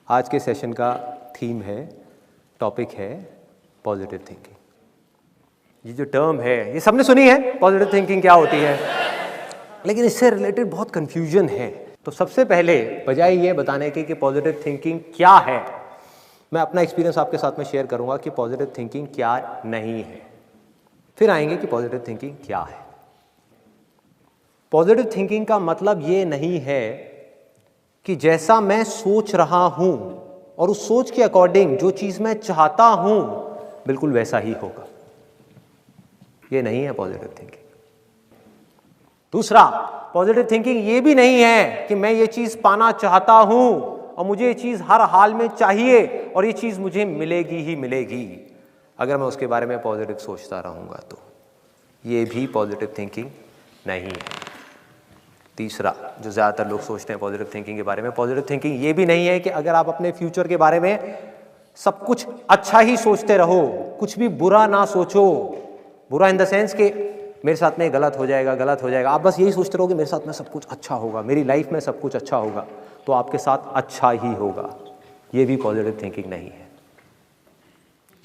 आज के सेशन का थीम है, टॉपिक है पॉजिटिव थिंकिंग। ये जो टर्म है ये सबने सुनी है, पॉजिटिव थिंकिंग क्या होती है, लेकिन इससे रिलेटेड बहुत कंफ्यूजन है। तो सबसे पहले बजाय ये बताने की कि पॉजिटिव थिंकिंग क्या है, मैं अपना एक्सपीरियंस आपके साथ में शेयर करूंगा कि पॉजिटिव थिंकिंग क्या नहीं है, फिर आएंगे कि पॉजिटिव थिंकिंग क्या है। पॉजिटिव थिंकिंग का मतलब ये नहीं है कि जैसा मैं सोच रहा हूं और उस सोच के अकॉर्डिंग जो चीज मैं चाहता हूं बिल्कुल वैसा ही होगा, ये नहीं है पॉजिटिव थिंकिंग। दूसरा, पॉजिटिव थिंकिंग ये भी नहीं है कि मैं ये चीज पाना चाहता हूं और मुझे ये चीज हर हाल में चाहिए और ये चीज मुझे मिलेगी ही मिलेगी अगर मैं उसके बारे में पॉजिटिव सोचता रहूंगा, तो ये भी पॉजिटिव थिंकिंग नहीं है। तीसरा, जो ज़्यादातर लोग सोचते हैं पॉजिटिव थिंकिंग के बारे में, पॉजिटिव थिंकिंग ये भी नहीं है कि अगर आप अपने फ्यूचर के बारे में सब कुछ अच्छा ही सोचते रहो, कुछ भी बुरा ना सोचो। बुरा इन द सेंस कि मेरे साथ में गलत हो जाएगा, गलत हो जाएगा, आप बस यही सोचते रहो कि मेरे साथ में सब कुछ अच्छा होगा, मेरी लाइफ में सब कुछ अच्छा होगा, तो आपके साथ अच्छा ही होगा। ये भी पॉजिटिव थिंकिंग नहीं है।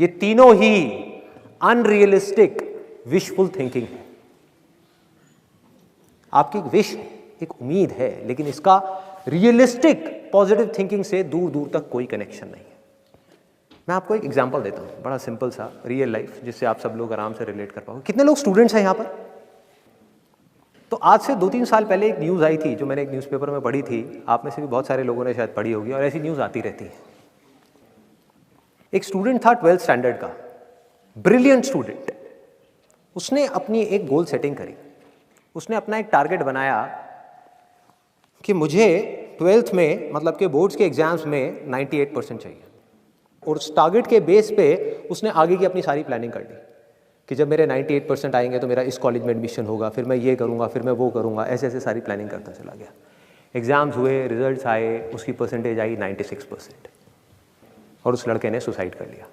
ये तीनों ही अनरियलिस्टिक विशफुल थिंकिंग है। आपकी एक विश है, एक उम्मीद है, लेकिन इसका रियलिस्टिक पॉजिटिव थिंकिंग से दूर दूर तक कोई कनेक्शन नहीं है। मैं आपको एक एग्जांपल देता हूं, बड़ा सिंपल सा, रियल लाइफ, जिससे आप सब लोग आराम से रिलेट कर पाओगे। कितने लोग स्टूडेंट्स हैं यहां पर? तो आज से 2-3 साल पहले एक न्यूज़ आई थी जो मैंने एक न्यूज़पेपर में पढ़ी थी, आप में से भी बहुत सारे लोगों ने शायद पढ़ी होगी, और ऐसी न्यूज़ आती रहती है। एक स्टूडेंट था 12th स्टैंडर्ड का, ब्रिलियंट स्टूडेंट। उसने अपनी एक गोल सेटिंग करी, उसने अपना एक टारगेट बनाया कि मुझे 12th में, मतलब के बोर्ड्स के एग्जाम्स में 98% चाहिए, और उस टारगेट के बेस पे उसने आगे की अपनी सारी प्लानिंग कर ली कि जब मेरे 98% आएंगे तो मेरा इस कॉलेज में एडमिशन होगा, फिर मैं ये करूँगा, फिर मैं वो करूँगा, ऐसे ऐसे सारी प्लानिंग करता चला गया। एग्ज़ाम्स हुए, रिजल्ट्स आए, उसकी परसेंटेज आई 96%, और उस लड़के ने सुसाइड कर लिया।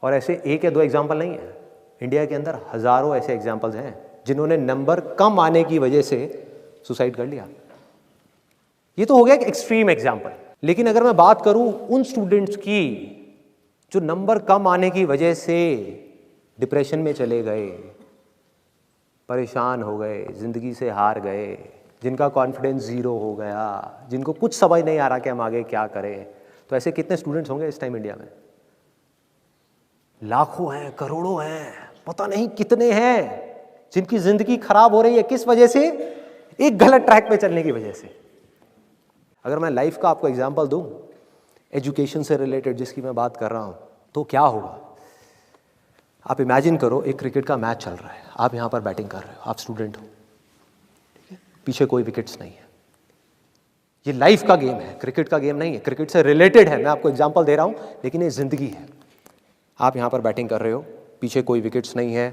और ऐसे एक या दो एग्जाम्पल नहीं है, इंडिया के अंदर हज़ारों ऐसे एग्जाम्पल्स हैं जिन्होंने नंबर कम आने की वजह से सुसाइड कर लिया। ये तो हो गया एक एक्सट्रीम एग्जाम्पल, लेकिन अगर मैं बात करूं उन स्टूडेंट्स की जो नंबर कम आने की वजह से डिप्रेशन में चले गए, परेशान हो गए, जिंदगी से हार गए, जिनका कॉन्फिडेंस जीरो हो गया, जिनको कुछ समझ नहीं आ रहा कि हम आगे क्या करें, तो ऐसे कितने स्टूडेंट्स होंगे इस टाइम इंडिया में? लाखों हैं, करोड़ों हैं, पता नहीं कितने हैं जिनकी जिंदगी खराब हो रही है। किस वजह से? एक गलत ट्रैक पे चलने की वजह से। अगर मैं लाइफ का आपको एग्जांपल दूं, एजुकेशन से रिलेटेड जिसकी मैं बात कर रहा हूं, तो क्या होगा? आप इमेजिन करो, एक क्रिकेट का मैच चल रहा है, आप यहां पर बैटिंग कर रहे हो, आप स्टूडेंट हो, ठीक है, पीछे कोई विकेट्स नहीं है। ये लाइफ का गेम है, क्रिकेट का गेम नहीं है, क्रिकेट से रिलेटेड है, मैं आपको एग्जाम्पल दे रहा हूं, लेकिन ये जिंदगी है। आप यहां पर बैटिंग कर रहे हो, पीछे कोई विकेट्स नहीं है,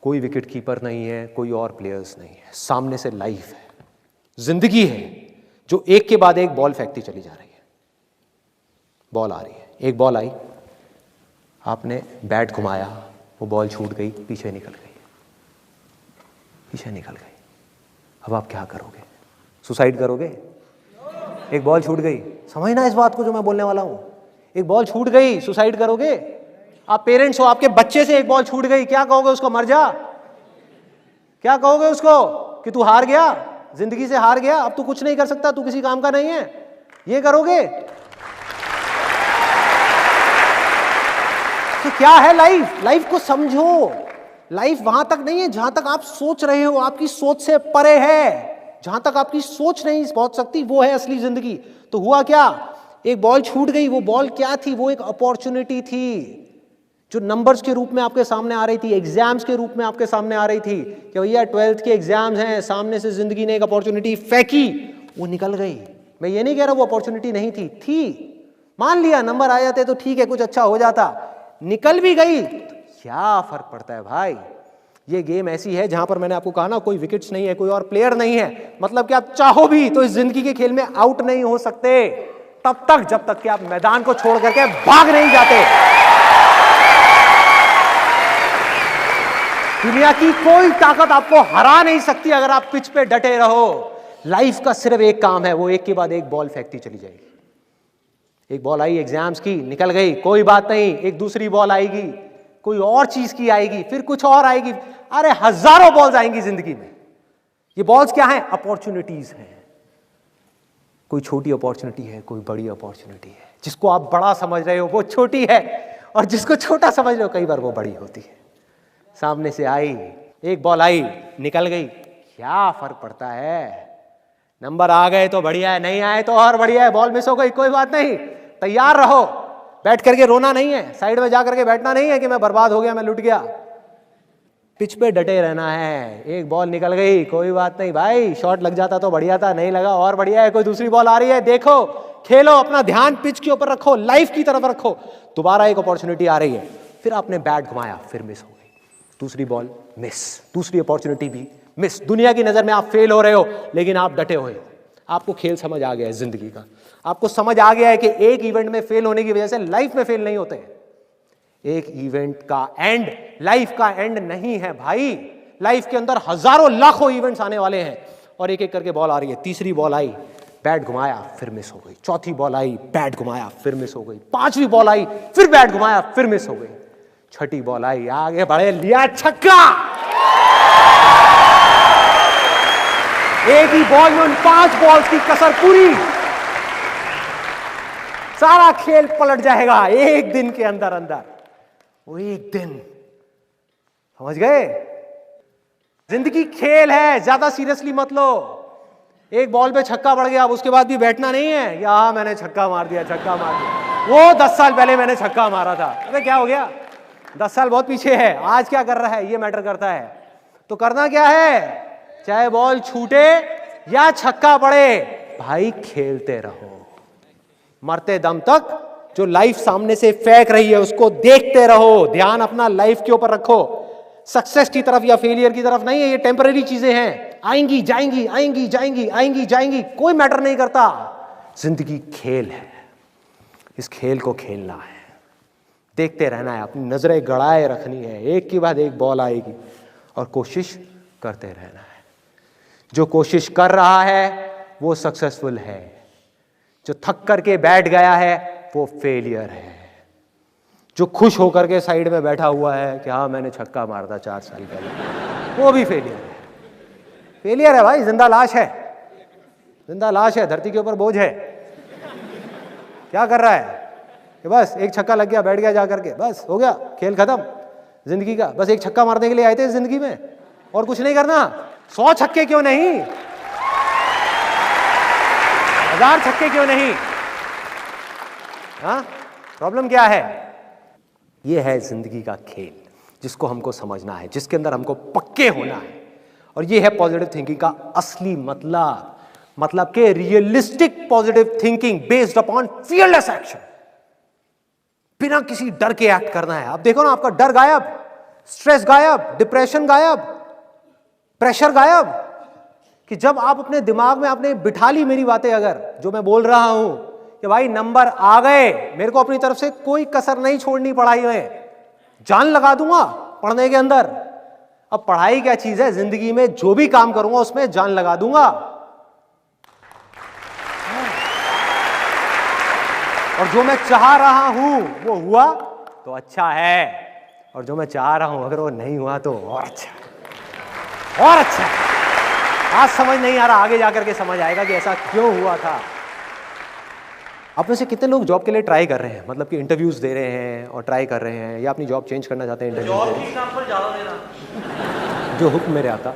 कोई विकेट कीपर नहीं है, कोई और प्लेयर्स नहीं है, सामने से लाइफ है, जिंदगी है, जो एक के बाद एक बॉल फेंकती चली जा रही है। बॉल आ रही है, एक बॉल आई, आपने बैट घुमाया, वो बॉल छूट गई, पीछे निकल गई, पीछे निकल गई। अब आप क्या करोगे? सुसाइड करोगे? एक बॉल छूट गई, समझना इस बात को जो मैं बोलने वाला हूं, एक बॉल छूट गई, सुसाइड करोगे? आप पेरेंट्स हो, आपके बच्चे से एक बॉल छूट गई, क्या कहोगे उसको? मर जा? क्या कहोगे उसको कि तू हार गया, जिंदगी से हार गया, अब तू कुछ नहीं कर सकता, तू किसी काम का नहीं है? ये करोगे? तो क्या है लाइफ? लाइफ को समझो। लाइफ वहां तक नहीं है जहां तक आप सोच रहे हो, आपकी सोच से परे है। जहां तक आपकी सोच नहीं पहुंच सकती वो है असली जिंदगी। तो हुआ क्या? एक बॉल छूट गई, वो बॉल क्या थी? वो एक अपॉर्चुनिटी थी जो नंबर्स के रूप में आपके सामने आ रही थी, एग्जाम्स के रूप में आपके सामने आ रही थी कि भैया 12th के एग्जाम्स हैं, सामने से जिंदगी ने एक अपॉर्चुनिटी फेंकी, वो निकल गई। मैं ये नहीं कह रहा वो अपॉर्चुनिटी नहीं थी, मान लिया नंबर आ जाते तो ठीक है, कुछ अच्छा हो जाता, निकल भी गई, तो क्या फर्क पड़ता है भाई? ये गेम ऐसी है जहां पर मैंने आपको कहा ना, कोई विकेट्स नहीं है, कोई और प्लेयर नहीं है, मतलब कि आप चाहो भी तो इस जिंदगी के खेल में आउट नहीं हो सकते तब तक जब तक कि आप मैदान को छोड़ करके भाग नहीं जाते। दुनिया की कोई ताकत आपको हरा नहीं सकती अगर आप पिच पे डटे रहो। लाइफ का सिर्फ एक काम है, वो एक के बाद एक बॉल फेंकती चली जाएगी। एक बॉल आई एग्जाम्स की, निकल गई, कोई बात नहीं, एक दूसरी बॉल आएगी, कोई और चीज की आएगी, फिर कुछ और आएगी। अरे हजारों बॉल्स आएंगी जिंदगी में। ये बॉल्स क्या हैं? अपॉर्चुनिटीज हैं। कोई छोटी अपॉर्चुनिटी है, कोई बड़ी अपॉर्चुनिटी है। जिसको आप बड़ा समझ रहे हो वो छोटी है, और जिसको छोटा समझ रहे हो कई बार वो बड़ी होती है। सामने से आई, एक बॉल आई, निकल गई, क्या फर्क पड़ता है? नंबर आ गए तो बढ़िया है, नहीं आए तो और बढ़िया है। बॉल मिस हो गई, कोई बात नहीं, तैयार रहो। बैठ करके रोना नहीं है, साइड में जा करके बैठना नहीं है कि मैं बर्बाद हो गया, मैं लुट गया। पिच पे डटे रहना है। एक बॉल निकल गई, कोई बात नहीं भाई, शॉट लग जाता तो बढ़िया था, नहीं लगा और बढ़िया है। कोई दूसरी बॉल आ रही है, देखो, खेलो, अपना ध्यान पिच के ऊपर रखो, लाइफ की तरफ रखो। दोबारा एक अपॉर्चुनिटी आ रही है, फिर आपने बैट घुमाया, फिर मिस हो गई, दूसरी बॉल मिस, दूसरी अपॉर्चुनिटी भी मिस। दुनिया की नजर में आप फेल हो रहे हो, लेकिन आप डटे हुए हो। आपको खेल समझ आ गया है जिंदगी का। आपको समझ आ गया है कि एक इवेंट में फेल होने की वजह से लाइफ में फेल नहीं होते हैं। एक इवेंट का एंड लाइफ का एंड नहीं है भाई। लाइफ के अंदर हजारों लाखों इवेंट्स आने वाले हैं, और एक एक करके बॉल आ रही है। तीसरी बॉल आई, बैट घुमाया, फिर मिस हो गई। चौथी बॉल आई, बैट घुमाया, फिर मिस हो गई। पांचवी बॉल आई, फिर बैट घुमाया, फिर मिस हो गई। छठी बॉल आई, आगे बढ़े, लिया छक्का। एक ही बॉल में उन 5 बॉल्स की कसर पूरी। सारा खेल पलट जाएगा एक दिन के अंदर अंदर। वो एक दिन, समझ गए? जिंदगी खेल है, ज्यादा सीरियसली मत लो। एक बॉल पे छक्का पड़ गया, अब उसके बाद भी बैठना नहीं है या मैंने छक्का मार दिया, छक्का मार दिया। वो 10 साल पहले मैंने छक्का मारा था, अबे क्या हो गया? 10 साल बहुत पीछे है, आज क्या कर रहा है ये मैटर करता है। तो करना क्या है? चाहे बॉल छूटे या छक्का पड़े, भाई खेलते रहो मरते दम तक। जो लाइफ सामने से फेंक रही है उसको देखते रहो, ध्यान अपना लाइफ के ऊपर रखो। सक्सेस की तरफ या फेलियर की तरफ नहीं है, ये टेम्पररी चीजें हैं, आएंगी जाएंगी, आएंगी जाएंगी, आएंगी जाएंगी, कोई मैटर नहीं करता। जिंदगी खेल है, इस खेल को खेलना है, देखते रहना है, अपनी नजरें गड़ाए रखनी है। एक के बाद एक बॉल आएगी और कोशिश करते रहना है। जो कोशिश कर रहा है वो सक्सेसफुल है, जो थक करके बैठ गया है वो फेलियर है। जो खुश होकर के साइड में बैठा हुआ है कि हाँ मैंने छक्का मारा था 4 साल पहले, वो भी फेलियर है। फेलियर है भाई, जिंदा लाश है, जिंदा लाश है, धरती के ऊपर बोझ है। क्या कर रहा है कि बस एक छक्का लग गया, बैठ गया जा करके, बस हो गया, खेल खत्म जिंदगी का। बस एक छक्का मारने के लिए आए थे जिंदगी में, और कुछ नहीं करना। 100 छक्के क्यों नहीं, 1000 छक्के क्यों नहीं? हाँ, प्रॉब्लम क्या है? ये है जिंदगी का खेल, जिसको हमको समझना है, जिसके अंदर हमको पक्के होना है। और ये है पॉजिटिव थिंकिंग का असली मतलब कि realistic positive thinking based upon fearless action. बिना किसी डर के एक्ट करना है। अब देखो ना, आपका डर गायब, स्ट्रेस गायब, डिप्रेशन गायब, प्रेशर गायब। कि जब आप अपने दिमाग में आपने बिठा ली मेरी बातें, अगर जो मैं बोल रहा हूं कि भाई नंबर आ गए, मेरे को अपनी तरफ से कोई कसर नहीं छोड़नी पढ़ाई में, जान लगा दूंगा पढ़ने के अंदर। अब पढ़ाई क्या चीज है, जिंदगी में जो भी काम करूंगा उसमें जान लगा दूंगा। और जो मैं चाह रहा हूं वो हुआ तो अच्छा है, और जो मैं चाह रहा हूं अगर वो नहीं हुआ तो और अच्छा, और अच्छा। आज समझ नहीं आ रहा, आगे जाकर के समझ आएगा कि ऐसा क्यों हुआ था। आप में से कितने लोग जॉब के लिए ट्राई कर रहे हैं, मतलब कि इंटरव्यूज दे रहे हैं और ट्राई कर रहे हैं, या अपनी जॉब चेंज करना चाहते हैं? इंटरव्यू जॉब की एग्जांपल ज्यादा देना, जो हुक्म मेरे आता।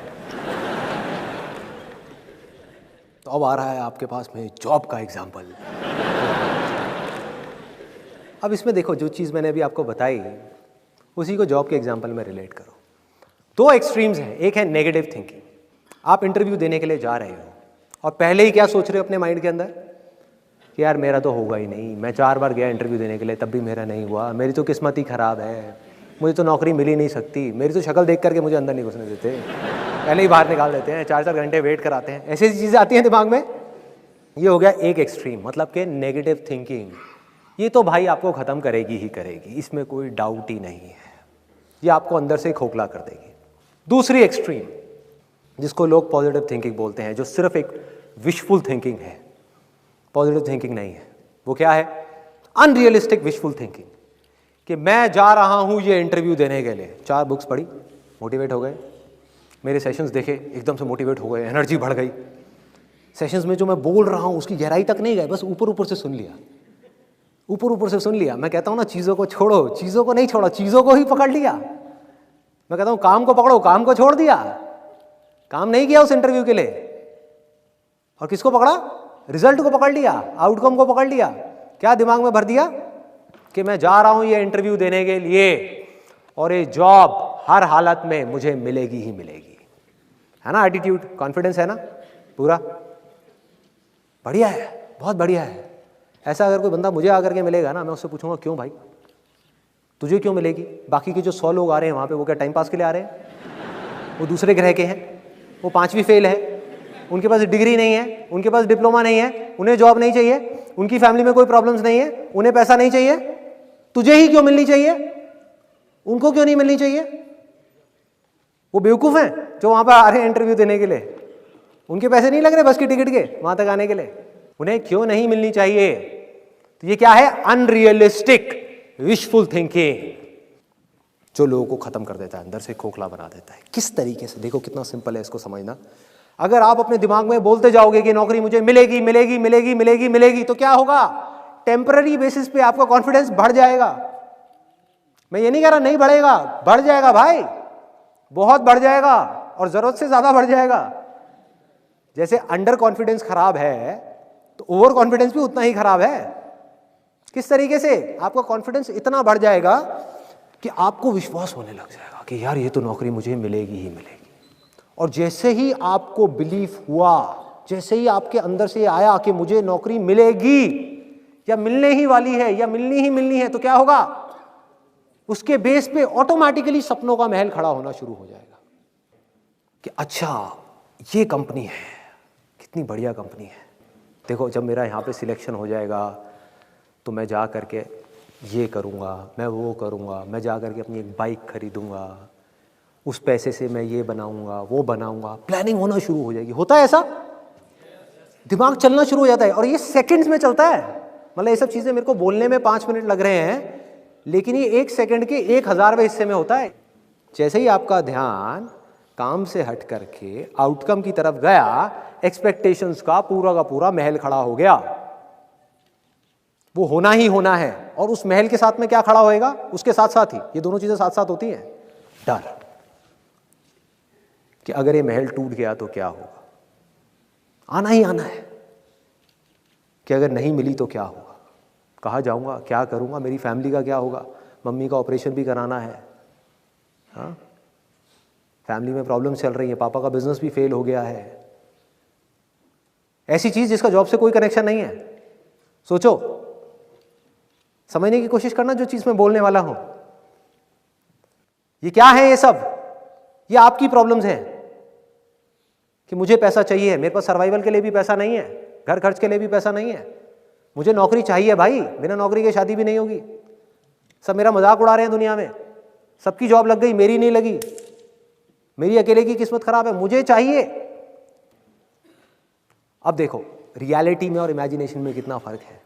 तो अब आ रहा है आपके पास में जॉब का एग्जांपल। अब इसमें देखो, जो चीज़ मैंने अभी आपको बताई उसी को जॉब के एग्जांपल में रिलेट करो। 2 एक्सट्रीम्स हैं। एक है नेगेटिव थिंकिंग, आप इंटरव्यू देने के लिए जा रहे हो और पहले ही क्या सोच रहे हो अपने माइंड के अंदर कि यार मेरा तो होगा ही नहीं, मैं 4 बार गया इंटरव्यू देने के लिए तब भी मेरा नहीं हुआ, मेरी तो किस्मत ही ख़राब है, मुझे तो नौकरी मिल ही नहीं सकती, मेरी तो शक्ल देख करके मुझे अंदर नहीं घुसने देते, पहले ही बाहर निकाल देते हैं, 4-4 घंटे वेट कराते हैं। ऐसी चीज़ें आती हैं दिमाग में। ये हो गया एक एक्सट्रीम, मतलब कि नेगेटिव थिंकिंग। ये तो भाई आपको ख़त्म करेगी ही करेगी, इसमें कोई डाउट ही नहीं है, ये आपको अंदर से खोखला कर देगी। दूसरी एक्सट्रीम, जिसको लोग पॉजिटिव थिंकिंग बोलते हैं, जो सिर्फ एक विशफुल थिंकिंग है, पॉजिटिव थिंकिंग नहीं है। वो क्या है? अनरियलिस्टिक विशफुल थिंकिंग, कि मैं जा रहा हूं ये इंटरव्यू देने के लिए, 4 बुक्स पढ़ी, मोटिवेट हो गए, मेरे सेशंस देखे, एकदम से मोटिवेट हो गए, एनर्जी बढ़ गई। सेशंस में जो मैं बोल रहा हूं उसकी गहराई तक नहीं गए, बस ऊपर ऊपर से सुन लिया, ऊपर ऊपर से सुन लिया। मैं कहता हूं ना, चीज़ों को छोड़ो, चीज़ों को नहीं छोड़ा, चीज़ों को ही पकड़ लिया। मैं कहता हूं काम को पकड़ो, काम को छोड़ दिया, काम नहीं किया उस इंटरव्यू के लिए। और किसको पकड़ा? रिजल्ट को पकड़ लिया, आउटकम को पकड़ लिया। क्या दिमाग में भर दिया? कि मैं जा रहा हूं ये इंटरव्यू देने के लिए और ये जॉब हर हालत में मुझे मिलेगी ही मिलेगी। है ना एटीट्यूड, कॉन्फिडेंस है ना पूरा? बढ़िया है, बहुत बढ़िया है। ऐसा अगर कोई बंदा मुझे आकर के मिलेगा ना, मैं उससे पूछूंगा क्यों भाई, तुझे क्यों मिलेगी? बाकी के जो 100 लोग आ रहे हैं वहाँ पे, वो क्या टाइम पास के लिए आ रहे हैं? वो दूसरे ग्रह के हैं, वो 5वीं फेल है, उनके पास डिग्री नहीं है, उनके पास डिप्लोमा नहीं है, उन्हें जॉब नहीं चाहिए, उनकी फैमिली में कोई प्रॉब्लम्स नहीं है, उन्हें पैसा नहीं चाहिए। तुझे ही क्यों मिलनी चाहिए? उनको क्यों नहीं मिलनी चाहिए? वो बेवकूफ़ हैं जो वहाँ पर आ रहे हैं इंटरव्यू देने के लिए, उनके पैसे नहीं लग रहे बस की टिकट के वहाँ तक आने के लिए, उन्हें क्यों नहीं मिलनी चाहिए? तो ये क्या है? अनरियलिस्टिक विशफुल थिंकिंग, जो लोगों को खत्म कर देता है, अंदर से खोखला बना देता है। किस तरीके से? देखो कितना सिंपल है इसको समझना। अगर आप अपने दिमाग में बोलते जाओगे कि नौकरी मुझे मिलेगी मिलेगी मिलेगी मिलेगी मिलेगी, तो क्या होगा? टेम्पररी बेसिस पे आपका कॉन्फिडेंस बढ़ जाएगा। मैं ये नहीं कह रहा नहीं बढ़ेगा, बढ़ जाएगा भाई, बहुत बढ़ जाएगा, और जरूरत से ज्यादा बढ़ जाएगा। जैसे अंडर कॉन्फिडेंस खराब है तो ओवर कॉन्फिडेंस भी उतना ही खराब है। किस तरीके से? आपका कॉन्फिडेंस इतना बढ़ जाएगा कि आपको विश्वास होने लग जाएगा कि यार ये तो नौकरी मुझे मिलेगी ही मिलेगी। और जैसे ही आपको बिलीफ हुआ, जैसे ही आपके अंदर से आया कि मुझे नौकरी मिलेगी या मिलने ही वाली है या मिलनी ही मिलनी है, तो क्या होगा? उसके बेस पे ऑटोमेटिकली सपनों का महल खड़ा होना शुरू हो जाएगा कि अच्छा ये कंपनी है, कितनी बढ़िया कंपनी है। देखो जब मेरा यहाँ पे सिलेक्शन हो जाएगा तो मैं जा करके ये करूँगा, मैं वो करूँगा, मैं जा करके अपनी एक बाइक खरीदूँगा, उस पैसे से मैं ये बनाऊँगा वो बनाऊँगा। प्लानिंग होना शुरू हो जाएगी। होता है ऐसा? दिमाग चलना शुरू हो जाता है, और ये सेकंड्स में चलता है। मतलब ये सब चीज़ें मेरे को बोलने में 5 मिनट लग रहे हैं, लेकिन ये 1 सेकंड के 1000वें हिस्से में होता है। जैसे ही आपका ध्यान काम से हट करके आउटकम की तरफ गया, एक्सपेक्टेशंस का पूरा महल खड़ा हो गया। वो होना ही होना है। और उस महल के साथ में क्या खड़ा होएगा? उसके साथ साथ ही ये दोनों चीजें साथ साथ होती हैं। डर कि अगर ये महल टूट गया तो क्या होगा, आना ही आना है। कि अगर नहीं मिली तो क्या होगा, कहाँ जाऊंगा, क्या करूंगा, मेरी फैमिली का क्या होगा, मम्मी का ऑपरेशन भी कराना है, हाँ, फैमिली में प्रॉब्लम चल रही है, पापा का बिजनेस भी फेल हो गया है। ऐसी चीज जिसका जॉब से कोई कनेक्शन नहीं है। सोचो, समझने की कोशिश करना जो चीज मैं बोलने वाला हूं। ये क्या है? ये सब ये आपकी प्रॉब्लम्स हैं कि मुझे पैसा चाहिए, मेरे पास सर्वाइवल के लिए भी पैसा नहीं है, घर खर्च के लिए भी पैसा नहीं है, मुझे नौकरी चाहिए भाई, बिना नौकरी के शादी भी नहीं होगी। सब मेरा मजाक उड़ा रहे हैं दुनिया में, सबकी जॉब लग गई, मेरी नहीं लगी, मेरी अकेले की किस्मत खराब है, मुझे चाहिए। अब देखो रियलिटी में और इमेजिनेशन में कितना फर्क है।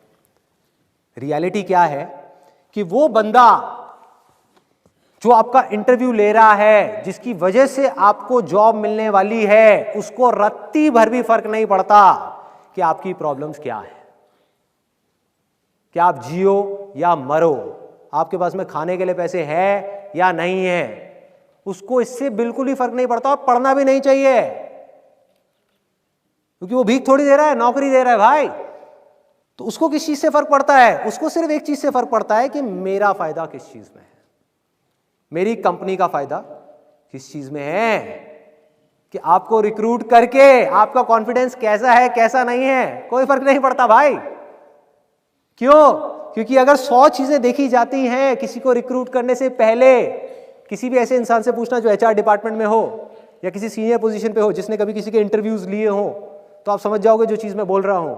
रियलिटी क्या है कि वो बंदा जो आपका इंटरव्यू ले रहा है, जिसकी वजह से आपको जॉब मिलने वाली है, उसको रत्ती भर भी फर्क नहीं पड़ता कि आपकी प्रॉब्लम्स क्या है, कि आप जियो या मरो, आपके पास में खाने के लिए पैसे है या नहीं है, उसको इससे बिल्कुल ही फर्क नहीं पड़ता। और पढ़ना भी नहीं चाहिए, क्योंकि वो भीख थोड़ी दे रहा है, नौकरी दे रहा है भाई। तो उसको किस चीज से फर्क पड़ता है? उसको सिर्फ एक चीज से फर्क पड़ता है कि मेरा फायदा किस चीज में है, मेरी कंपनी का फायदा किस चीज में है, कि आपको रिक्रूट करके आपका कॉन्फिडेंस कैसा है कैसा नहीं है, कोई फर्क नहीं पड़ता भाई। क्यों? क्योंकि अगर 100 चीजें देखी जाती हैं किसी को रिक्रूट करने से पहले, किसी भी ऐसे इंसान से पूछना जो एचआर डिपार्टमेंट में हो या किसी सीनियर पोजीशन पे हो, जिसने कभी किसी के इंटरव्यूज लिए हो, तो आप समझ जाओगे जो चीज मैं बोल रहा हूं।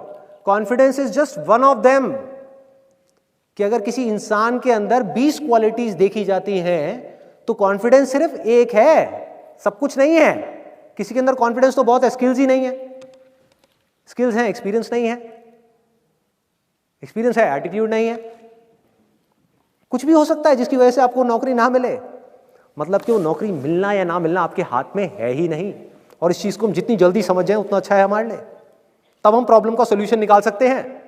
Confidence is just one of them. कि अगर किसी इंसान के अंदर 20 क्वालिटीज देखी जाती हैं तो कॉन्फिडेंस सिर्फ एक है, सब कुछ नहीं है। किसी के अंदर कॉन्फिडेंस तो बहुत है, स्किल्स ही नहीं है। स्किल्स हैं, एक्सपीरियंस नहीं है। एक्सपीरियंस है, एटीट्यूड नहीं है। कुछ भी हो सकता है जिसकी वजह से आपको नौकरी ना मिले। मतलब कि वो नौकरी मिलना या ना मिलना आपके हाथ में है ही नहीं। और इस चीज को हम जितनी जल्दी समझ जाएं उतना अच्छा है हमारे लिए। तब हम प्रॉब्लम का सोल्यूशन निकाल सकते हैं।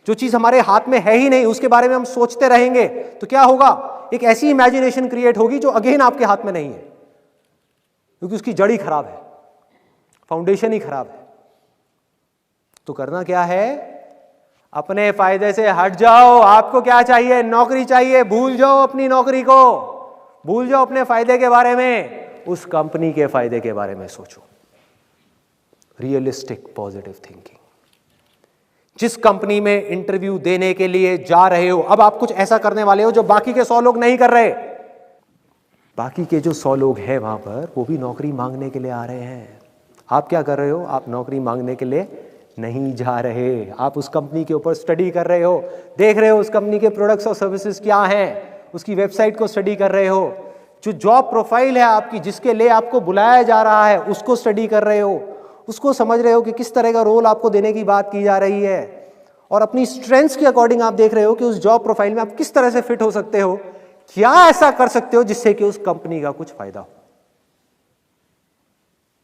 जो चीज हमारे हाथ में है ही नहीं उसके बारे में हम सोचते रहेंगे तो क्या होगा, एक ऐसी इमेजिनेशन क्रिएट होगी जो अगेन आपके हाथ में नहीं है, क्योंकि उसकी जड़ ही खराब है, फाउंडेशन ही खराब है। तो करना क्या है, अपने फायदे से हट जाओ। आपको क्या चाहिए, नौकरी चाहिए, भूल जाओ अपनी नौकरी को, भूल जाओ अपने फायदे के बारे में, उस कंपनी के फायदे के बारे में सोचो। Realistic positive thinking. जिस कंपनी में इंटरव्यू देने के लिए जा रहे हो, अब आप कुछ ऐसा करने वाले हो जो बाकी के 100 लोग नहीं कर रहे। बाकी के जो 100 लोग हैं वहां पर, वो भी नौकरी मांगने के लिए आ रहे हैं। आप क्या कर रहे हो, आप नौकरी मांगने के लिए नहीं जा रहे। आप उस कंपनी के ऊपर स्टडी कर रहे हो, देख रहे हो उस कंपनी के प्रोडक्ट्स और सर्विसेज क्या हैं, उसकी वेबसाइट को स्टडी कर रहे हो, जो जॉब प्रोफाइल है आपकी जिसके लिए आपको बुलाया जा रहा है उसको स्टडी कर रहे हो, उसको समझ रहे हो कि किस तरह का रोल आपको देने की बात की जा रही है, और अपनी स्ट्रेंथ्स के अकॉर्डिंग आप देख रहे हो कि उस जॉब प्रोफाइल में आप किस तरह से फिट हो सकते हो, क्या ऐसा कर सकते हो जिससे कि उस कंपनी का कुछ फायदा हो।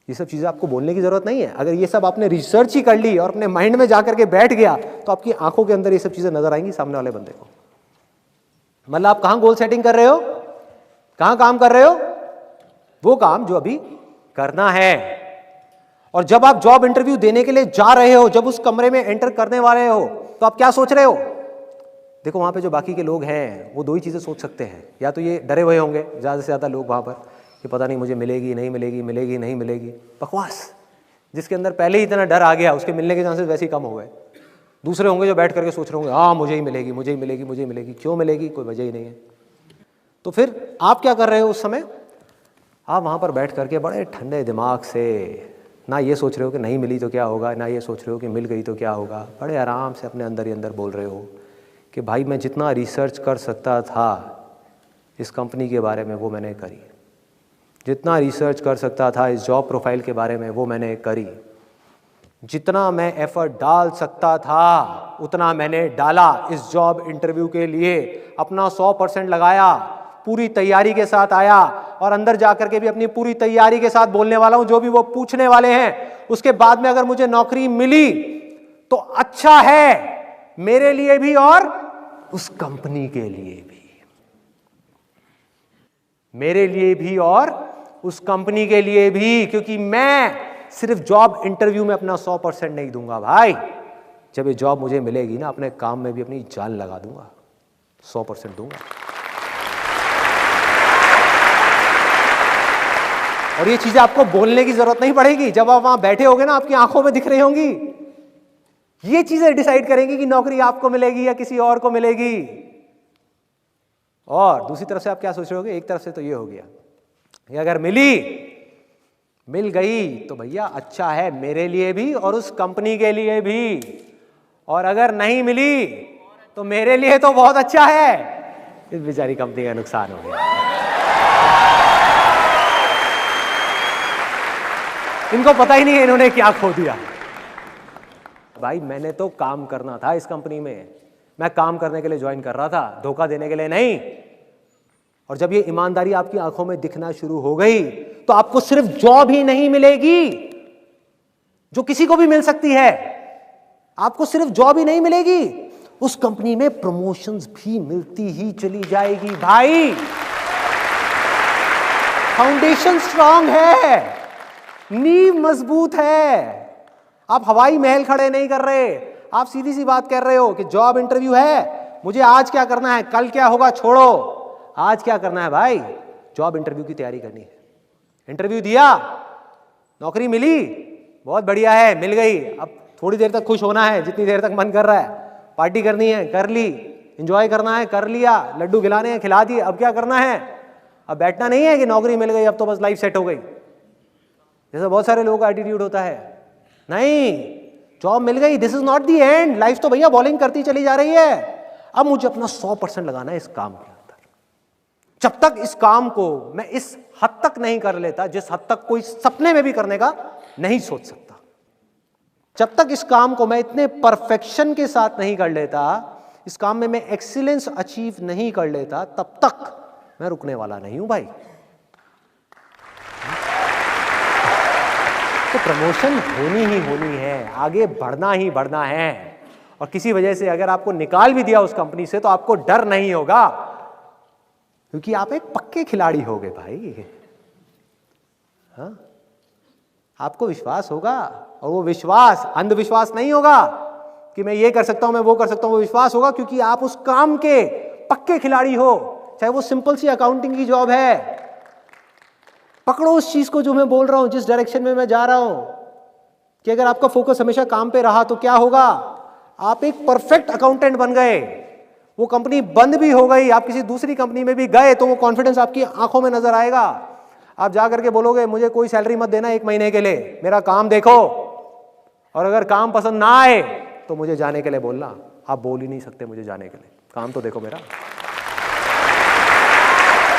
ये सब चीजें आपको बोलने की जरूरत नहीं है। अगर ये सब आपने रिसर्च ही कर ली और अपने माइंड में जाकर के बैठ गया तो आपकी आंखों के अंदर ये सब चीजें नजर आएंगी सामने वाले बंदे को। मतलब आप कहां गोल सेटिंग कर रहे हो, कहां काम कर रहे हो, वो काम जो अभी करना है। और जब आप जॉब इंटरव्यू देने के लिए जा रहे हो, जब उस कमरे में एंटर करने वाले हो, तो आप क्या सोच रहे हो। देखो वहां पे जो बाकी के लोग हैं वो दो ही चीजें सोच सकते हैं, या तो ये डरे हुए होंगे ज्यादा से ज्यादा लोग वहां पर कि पता नहीं मुझे मिलेगी नहीं मिलेगी, मिलेगी नहीं मिलेगी, बकवास। जिसके अंदर पहले ही इतना डर आ गया उसके मिलने के चांसेस वैसे ही कम हो गए। दूसरे होंगे जो बैठ करके सोच रहे होंगे हाँ मुझे ही मिलेगी, मुझे ही मिलेगी, मुझे ही मिलेगी। क्यों मिलेगी, कोई वजह ही नहीं है। तो फिर आप क्या कर रहे हो उस समय, आप वहां पर बैठ करके बड़े ठंडे दिमाग से ना ये सोच रहे हो कि नहीं मिली तो क्या होगा, ना ये सोच रहे हो कि मिल गई तो क्या होगा। बड़े आराम से अपने अंदर ही अंदर बोल रहे हो कि भाई मैं जितना रिसर्च कर सकता था इस कंपनी के बारे में वो मैंने करी, जितना रिसर्च कर सकता था इस जॉब प्रोफाइल के बारे में वो मैंने करी, जितना मैं एफर्ट डाल सकता था उतना मैंने डाला। इस जॉब इंटरव्यू के लिए अपना 100% लगाया, पूरी तैयारी के साथ आया, और अंदर जाकर के भी अपनी पूरी तैयारी के साथ बोलने वाला हूं। जो भी वो पूछने वाले हैं उसके बाद में अगर मुझे नौकरी मिली तो अच्छा है मेरे लिए भी और उस कंपनी के लिए भी, मेरे लिए भी और उस कंपनी के लिए भी। क्योंकि मैं सिर्फ जॉब इंटरव्यू में अपना 100% नहीं दूंगा भाई, जब ये जॉब मुझे मिलेगी ना अपने काम में भी अपनी जान लगा दूंगा, 100% दूंगा। और ये चीजें आपको बोलने की जरूरत नहीं पड़ेगी, जब आप वहां बैठे होगे ना आपकी आंखों में दिख रही होंगी। ये चीजें डिसाइड करेंगी कि नौकरी आपको मिलेगी या किसी और को मिलेगी। और दूसरी तरफ से आप क्या सोच रहे होगे, एक तरफ से तो ये हो गया कि अगर मिल गई तो भैया अच्छा है मेरे लिए भी और उस कंपनी के लिए भी, और अगर नहीं मिली तो मेरे लिए तो बहुत अच्छा है, इस बेचारी कंपनी का नुकसान हो गया। इनको पता ही नहीं है इन्होंने क्या खो दिया। भाई मैंने तो काम करना था इस कंपनी में, मैं काम करने के लिए ज्वाइन कर रहा था, धोखा देने के लिए नहीं। और जब ये ईमानदारी आपकी आंखों में दिखना शुरू हो गई तो आपको सिर्फ जॉब ही नहीं मिलेगी जो किसी को भी मिल सकती है, आपको सिर्फ जॉब ही नहीं मिलेगी, उस कंपनी में प्रमोशंस भी मिलती ही चली जाएगी। भाई फाउंडेशन स्ट्रांग है, नींव मजबूत है। आप हवाई महल खड़े नहीं कर रहे, आप सीधी सी बात कर रहे हो कि जॉब इंटरव्यू है, मुझे आज क्या करना है, कल क्या होगा छोड़ो, आज क्या करना है भाई, जॉब इंटरव्यू की तैयारी करनी है। इंटरव्यू दिया, नौकरी मिली, बहुत बढ़िया है, मिल गई। अब थोड़ी देर तक खुश होना है, जितनी देर तक मन कर रहा है, पार्टी करनी है कर ली, एंजॉय करना है कर लिया, लड्डू खिलाने हैं खिला दिए। अब क्या करना है, अब बैठना नहीं है कि नौकरी मिल गई अब तो बस लाइफ सेट हो गई, जैसा बहुत सारे लोगों का एटीट्यूड होता है। नहीं, जॉब मिल गई, this is not the end, life तो भैया बॉलिंग करती चली जा रही है। अब मुझे अपना 100% लगाना है इस काम के अंदर। जब तक इस काम को मैं इस हद तक नहीं कर लेता जिस हद तक कोई सपने में भी करने का नहीं सोच सकता, जब तक इस काम को मैं इतने परफेक्शन के साथ नहीं कर लेता, इस काम में मैं एक्सीलेंस अचीव नहीं कर लेता, तब तक मैं रुकने वाला नहीं हूं भाई। तो प्रमोशन होनी है, आगे बढ़ना ही बढ़ना है। और किसी वजह से अगर आपको निकाल भी दिया उस कंपनी से तो आपको डर नहीं होगा, क्योंकि आप एक पक्के खिलाड़ी होगे भाई। हाँ, आपको विश्वास होगा, और वो विश्वास अंधविश्वास नहीं होगा कि मैं ये कर सकता हूं, मैं वो कर सकता हूं। वो विश्वास होगा क्योंकि आप उस काम के पक्के खिलाड़ी हो। चाहे वो सिंपल सी अकाउंटिंग की जॉब है, पकड़ो उस चीज को जो मैं बोल रहा हूं, जिस डायरेक्शन में मैं जा रहा हूं, कि अगर आपका फोकस हमेशा काम पे रहा तो क्या होगा, आप एक परफेक्ट अकाउंटेंट बन गए। वो कंपनी बंद भी हो गई, आप किसी दूसरी कंपनी में भी गए तो वो कॉन्फिडेंस आपकी आंखों में नजर आएगा। आप जा करके बोलोगे मुझे कोई सैलरी मत देना 1 महीने के लिए, मेरा काम देखो, और अगर काम पसंद ना आए तो मुझे जाने के लिए बोलना। आप बोल ही नहीं सकते मुझे जाने के लिए, काम तो देखो मेरा।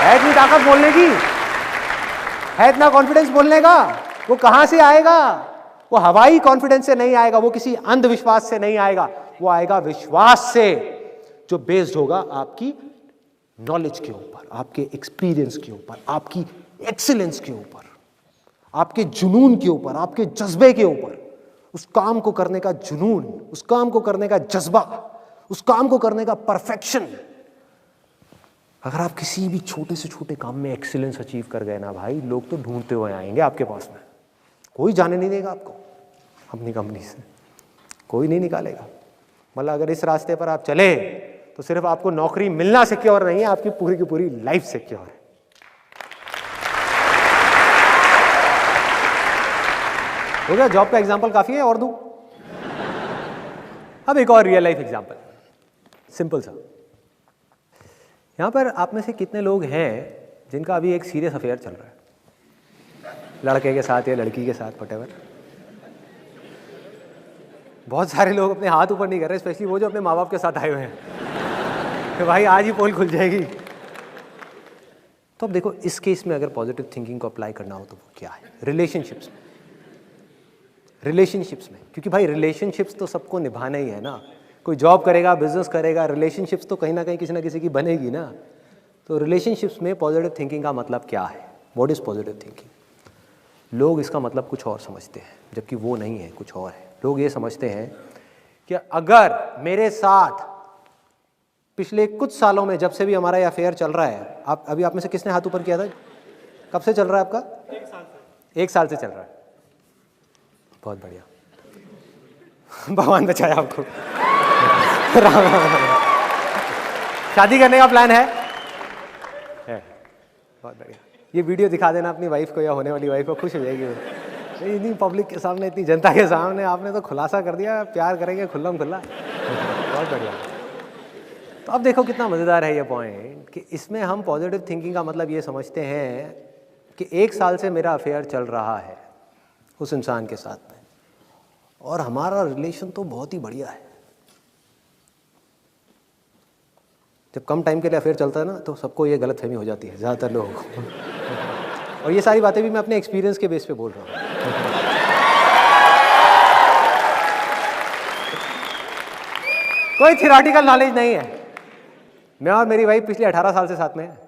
है इतनी ताकत बोलने की, है इतना कॉन्फिडेंस बोलने का, वो कहां से आएगा? वो हवाई कॉन्फिडेंस से नहीं आएगा, वो किसी अंधविश्वास से नहीं आएगा, वो आएगा विश्वास से, जो बेस्ड होगा आपकी नॉलेज के ऊपर, आपके एक्सपीरियंस के ऊपर, आपकी एक्सीलेंस के ऊपर, आपके जुनून के ऊपर, आपके जज्बे के ऊपर। उस काम को करने का जुनून, उस काम को करने का जज्बा, उस काम को करने का परफेक्शन। अगर आप किसी भी छोटे से छोटे काम में एक्सीलेंस अचीव कर गए ना भाई, लोग तो ढूंढते हुए आएंगे आपके पास में। कोई जाने नहीं देगा आपको अपनी कंपनी से, कोई नहीं निकालेगा। मतलब अगर इस रास्ते पर आप चले तो सिर्फ आपको नौकरी मिलना सिक्योर नहीं है, आपकी पूरी की पूरी लाइफ सिक्योर है। हो गया, जॉब का एग्जांपल काफी है, और दूं? अब एक और रियल लाइफ एग्जांपल, सिंपल सा। यहां पर आप में से कितने लोग हैं जिनका अभी एक सीरियस अफेयर चल रहा है, लड़के के साथ या लड़की के साथ, व्हाटएवर? बहुत सारे लोग अपने हाथ ऊपर नहीं कर रहे, स्पेशली वो जो अपने माँ बाप के साथ आए हुए हैं कि भाई आज ही पोल खुल जाएगी। तो अब देखो, इस केस में अगर पॉजिटिव थिंकिंग को अप्लाई करना हो तो वो क्या है? रिलेशनशिप्स में, क्योंकि भाई रिलेशनशिप्स तो सबको निभाना ही है ना। कोई जॉब करेगा, बिजनेस करेगा, रिलेशनशिप्स तो कहीं ना कहीं किसी ना किसी की बनेगी ना। तो रिलेशनशिप्स में पॉजिटिव थिंकिंग का मतलब क्या है? What is positive thinking? लोग इसका मतलब कुछ और समझते हैं, जबकि वो नहीं है, कुछ और है। लोग ये समझते हैं कि अगर मेरे साथ पिछले कुछ सालों में, जब से भी हमारा ये अफेयर चल रहा है, आप में से किसने हाथ ऊपर किया था? कब से चल रहा है आपका? 1 साल से चल रहा है। बहुत बढ़िया, भगवान बचाया आपको। शादी करने का प्लान है? बहुत बढ़िया। ये वीडियो दिखा देना अपनी वाइफ को या होने वाली वाइफ को, खुश हो जाएगी। इतनी पब्लिक के सामने, इतनी जनता के सामने आपने तो खुलासा कर दिया, प्यार करेंगे खुल्लम खुल्ला। बहुत बढ़िया। तो अब देखो कितना मज़ेदार है ये पॉइंट, कि इसमें हम पॉजिटिव थिंकिंग का मतलब ये समझते हैं कि 1 साल से मेरा अफेयर चल रहा है उस इंसान के साथ में, और हमारा रिलेशन तो बहुत ही बढ़िया है। जब कम टाइम के लिए अफेयर चलता है ना, तो सबको ये गलतफहमी हो जाती है, ज़्यादातर लोगों को। और ये सारी बातें भी मैं अपने एक्सपीरियंस के बेस पे बोल रहा हूँ। कोई थियोरेटिकल नॉलेज नहीं है। मैं और मेरी वाइफ पिछले 18 साल से साथ में है,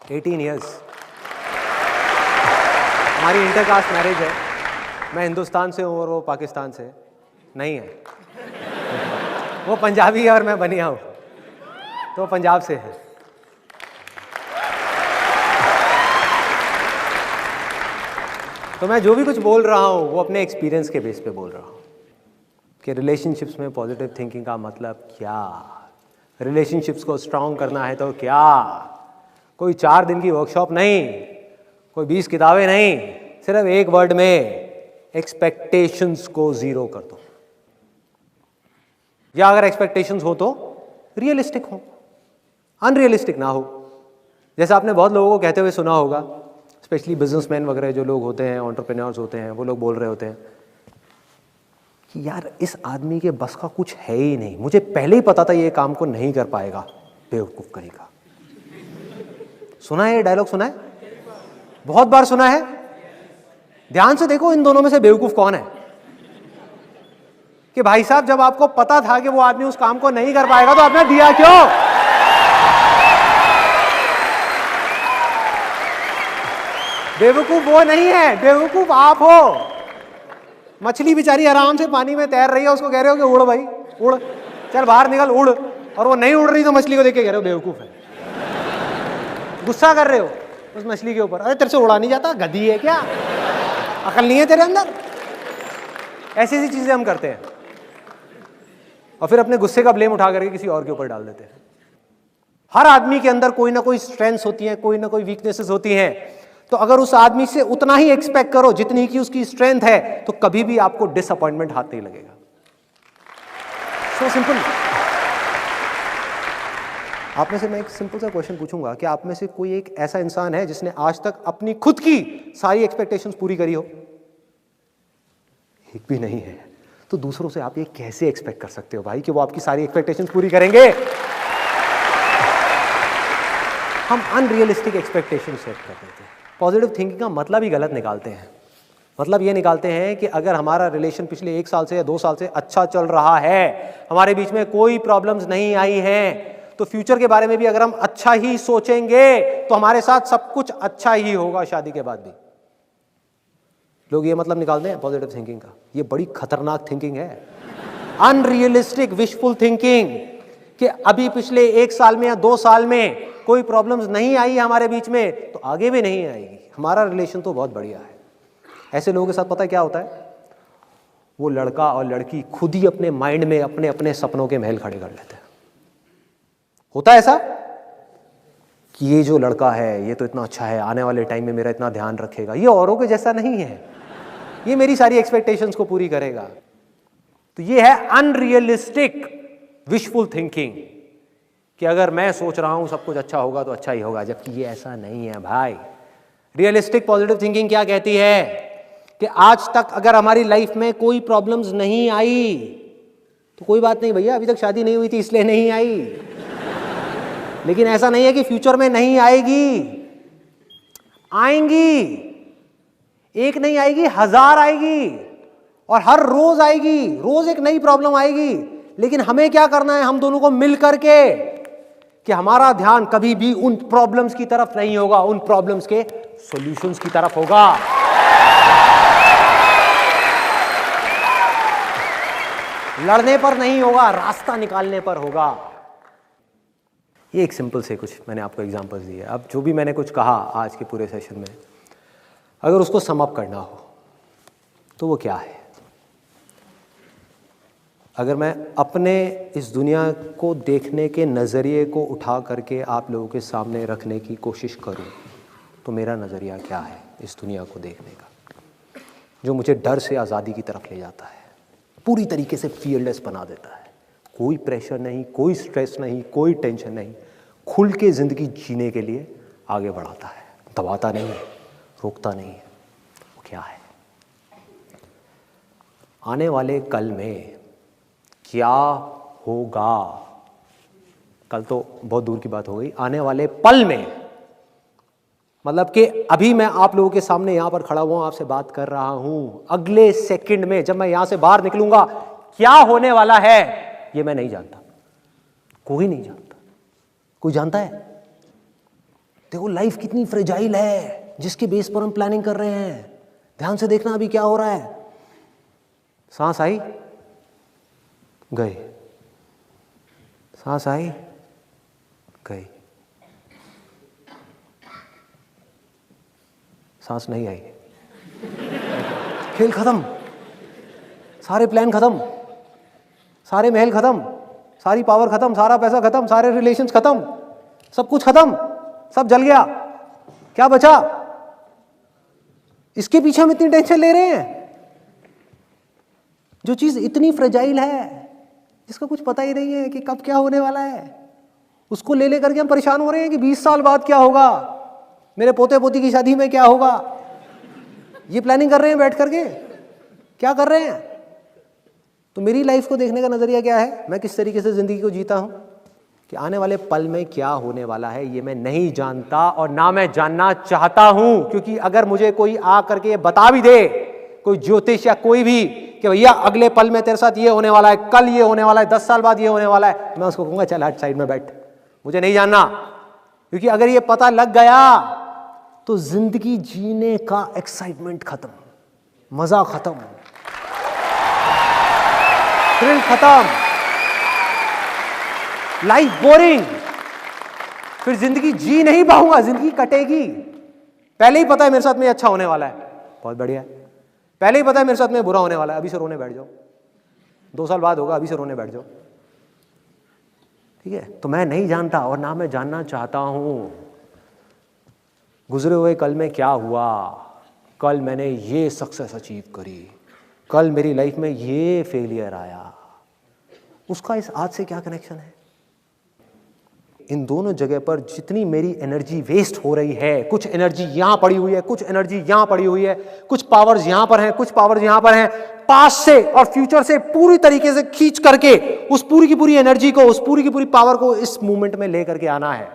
18 ईयर्स। हमारी इंटरकास्ट मैरिज है। मैं हिंदुस्तान से हूँ और वो पाकिस्तान से नहीं है। वो पंजाबी है और मैं बनिया हूँ, तो पंजाब से है। तो मैं जो भी कुछ बोल रहा हूँ वो अपने एक्सपीरियंस के बेस पे बोल रहा हूँ कि रिलेशनशिप्स में पॉजिटिव थिंकिंग का मतलब क्या, रिलेशनशिप्स को स्ट्रांग करना है तो क्या। कोई 4 दिन की वर्कशॉप नहीं, कोई 20 किताबें नहीं, सिर्फ एक वर्ड में, एक्सपेक्टेशंस को 0 कर दो। या अगर एक्सपेक्टेशंस हो तो रियलिस्टिक हो, अनरियलिस्टिक ना हो। जैसे आपने बहुत लोगों को कहते हुए सुना होगा, स्पेशली बिजनेसमैन वगैरह जो लोग होते हैं, एंटरप्रेन्योर्स होते हैं, वो लोग बोल रहे होते हैं कि यार इस आदमी के बस का कुछ है ही नहीं, मुझे पहले ही पता था ये काम को नहीं कर पाएगा, बेवकूफ करेगा। सुना है ये डायलॉग? सुना है, बहुत बार सुना है। ध्यान से देखो इन दोनों में से बेवकूफ कौन है। कि भाई साहब जब आपको पता था कि वो आदमी उस काम को नहीं कर पाएगा तो आपने दिया क्यों? बेवकूफ वो नहीं है, बेवकूफ आप हो। मछली बेचारी आराम से पानी में तैर रही है, उसको कह रहे हो कि उड़ भाई उड़, चल बाहर निकल उड़, और वो नहीं उड़ रही तो मछली को देख के कह रहे हो बेवकूफ है। गुस्सा कर रहे हो उस मछली के ऊपर, अरे तेरे से उड़ा नहीं जाता, गधी है क्या, अकल नहीं है तेरे अंदर। ऐसी ऐसी चीजें हम करते हैं और फिर अपने गुस्से का ब्लेम उठा करके किसी और के ऊपर डाल देते हैं। हर आदमी के अंदर कोई ना कोई स्ट्रेंथ्स होती हैं, कोई ना कोई वीकनेसेस होती हैं। तो अगर उस आदमी से उतना ही एक्सपेक्ट करो जितनी की उसकी स्ट्रेंथ है, तो कभी भी आपको डिसअपॉइंटमेंट हाथ नहीं लगेगा। So simple. आप में से मैं एक सिंपल सा क्वेश्चन पूछूंगा कि आप में से कोई एक ऐसा इंसान है जिसने आज तक अपनी खुद की सारी एक्सपेक्टेशंस पूरी करी हो? एक भी नहीं है। तो दूसरों से आप ये कैसे एक्सपेक्ट कर सकते हो भाई कि वो आपकी सारी एक्सपेक्टेशंस पूरी करेंगे? हम अनरियलिस्टिक एक्सपेक्टेशन सेट कर देते हैं। पॉजिटिव थिंकिंग का मतलब ही गलत निकालते हैं। मतलब ये निकालते हैं कि अगर हमारा रिलेशन पिछले 1 साल से या 2 साल से अच्छा चल रहा है, हमारे बीच में कोई प्रॉब्लम्स नहीं आई हैं, तो फ्यूचर के बारे में भी अगर हम अच्छा ही सोचेंगे तो हमारे साथ सब कुछ अच्छा ही होगा शादी के बाद भी। लोग ये मतलब निकालते हैं पॉजिटिव थिंकिंग का। ये बड़ी खतरनाक थिंकिंग है, अनरियलिस्टिक विशफुल थिंकिंग, कि अभी पिछले 1 साल में या 2 साल में कोई प्रॉब्लम्स नहीं आई हमारे बीच में तो आगे भी नहीं आएगी। हमारा रिलेशन तो बहुत बढ़िया है। ऐसे लोगों के साथ पता है क्या होता है? वो लड़का और लड़की खुद ही अपने माइंड में अपने अपने सपनों के महल खड़े कर लेते हैं। होता है ऐसा कि ये जो लड़का है ये तो इतना अच्छा है, आने वाले टाइम में मेरा इतना ध्यान रखेगा, ये औरों के जैसा नहीं है, ये मेरी सारी एक्सपेक्टेशंस को पूरी करेगा। तो ये है अनरियलिस्टिक विशफुल थिंकिंग, कि अगर मैं सोच रहा हूं सब कुछ अच्छा होगा तो अच्छा ही होगा, जबकि ये ऐसा नहीं है भाई। रियलिस्टिक पॉजिटिव थिंकिंग क्या कहती है कि आज तक अगर हमारी लाइफ में कोई प्रॉब्लम्स नहीं आई तो कोई बात नहीं भैया, अभी तक शादी नहीं हुई थी इसलिए नहीं आई, लेकिन ऐसा नहीं है कि फ्यूचर में नहीं आएगी, आएंगी। एक नहीं आएगी, 1000 आएगी, और हर रोज आएगी, रोज एक नई प्रॉब्लम आएगी। लेकिन हमें क्या करना है, हम दोनों को मिल करके, कि हमारा ध्यान कभी भी उन प्रॉब्लम्स की तरफ नहीं होगा, उन प्रॉब्लम्स के सॉल्यूशंस की तरफ होगा। लड़ने पर नहीं होगा, रास्ता निकालने पर होगा। ये एक सिंपल से कुछ मैंने आपको एग्जांपल्स दिए। अब जो भी मैंने कुछ कहा आज के पूरे सेशन में, अगर उसको सम अप करना हो तो वो क्या है? अगर मैं अपने इस दुनिया को देखने के नज़रिए को उठा करके आप लोगों के सामने रखने की कोशिश करूं तो मेरा नज़रिया क्या है इस दुनिया को देखने का, जो मुझे डर से आज़ादी की तरफ ले जाता है, पूरी तरीके से फियरलेस बना देता है। कोई प्रेशर नहीं, कोई स्ट्रेस नहीं, कोई टेंशन नहीं, खुल के ज़िंदगी जीने के लिए आगे बढ़ाता है, दबाता नहीं है, रोकता नहीं है। वो क्या है? आने वाले कल में क्या होगा, कल तो बहुत दूर की बात हो गई, आने वाले पल में, मतलब कि अभी मैं आप लोगों के सामने यहां पर खड़ा हुआ आपसे बात कर रहा हूं, अगले सेकंड में जब मैं यहां से बाहर निकलूंगा क्या होने वाला है ये मैं नहीं जानता, कोई नहीं जानता। कोई जानता है? देखो लाइफ कितनी फ्रेजाइल है जिसके बेस पर हम प्लानिंग कर रहे हैं। ध्यान से देखना अभी क्या हो रहा है। सांस आई, गई, सांस आई, गई, सांस नहीं आई, खेल खत्म, सारे प्लान खत्म, सारे महल खत्म, सारी पावर खत्म, सारा पैसा खत्म, सारे रिलेशंस खत्म, सब कुछ खत्म, सब जल गया, क्या बचा? इसके पीछे हम इतनी टेंशन ले रहे हैं। जो चीज इतनी फ्रेजाइल है, जिसका कुछ पता ही नहीं है कि कब क्या होने वाला है, उसको ले लेकर के हम परेशान हो रहे हैं कि 20 साल बाद क्या होगा, मेरे पोते पोती की शादी में क्या होगा। ये प्लानिंग कर रहे हैं बैठ करके, क्या कर रहे हैं? तो मेरी लाइफ को देखने का नजरिया क्या है, मैं किस तरीके से जिंदगी को जीता हूं, कि आने वाले पल में क्या होने वाला है ये मैं नहीं जानता और ना मैं जानना चाहता हूं। क्योंकि अगर मुझे कोई आ करके ये बता भी दे, कोई ज्योतिष या कोई भी, कि भैया अगले पल में तेरे साथ ये होने वाला है, कल ये होने वाला है, 10 साल बाद ये होने वाला है, मैं उसको कहूंगा चल हट साइड में बैठ, मुझे नहीं जानना। क्योंकि अगर ये पता लग गया तो जिंदगी जीने का एक्साइटमेंट खत्म, मजा खत्म, थ्रिल खत्म, लाइफ बोरिंग, फिर जिंदगी जी नहीं पाऊंगा, जिंदगी कटेगी। पहले ही पता है मेरे साथ में अच्छा होने वाला है, बहुत बढ़िया है। पहले ही पता है मेरे साथ में बुरा होने वाला है, अभी से रोने बैठ जाओ, 2 साल बाद होगा, अभी से रोने बैठ जाओ, ठीक है। तो मैं नहीं जानता और ना मैं जानना चाहता हूं गुजरे हुए कल में क्या हुआ, कल मैंने ये सक्सेस अचीव करी, कल मेरी लाइफ में ये फेलियर आया, उसका इस आज से क्या कनेक्शन है। इन दोनों जगह पर जितनी मेरी एनर्जी वेस्ट हो रही है, कुछ एनर्जी यहां पड़ी हुई है, कुछ एनर्जी यहां पड़ी हुई है, कुछ पावर्स यहां पर हैं, कुछ पावर्स यहां पर हैं, पास्ट से और फ्यूचर से पूरी तरीके से खींच करके उस पूरी की पूरी एनर्जी को, उस पूरी की पूरी पावर को इस मूवमेंट में लेकर के आना है,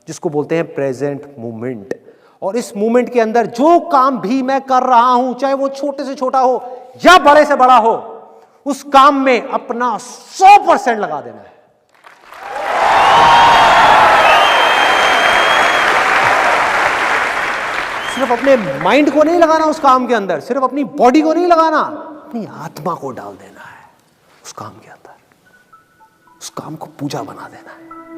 जिसको बोलते हैं प्रेजेंट मूवमेंट। और इस मूवमेंट के अंदर जो काम भी मैं कर रहा हूं, चाहे वो छोटे से छोटा हो या बड़े से बड़ा हो, उस काम में अपना 100% लगा देना है। सिर्फ अपने माइंड को नहीं लगाना उस काम के अंदर, सिर्फ अपनी बॉडी को नहीं लगाना, अपनी आत्मा को डाल देना है उस काम के अंदर, उस काम को पूजा बना देना है।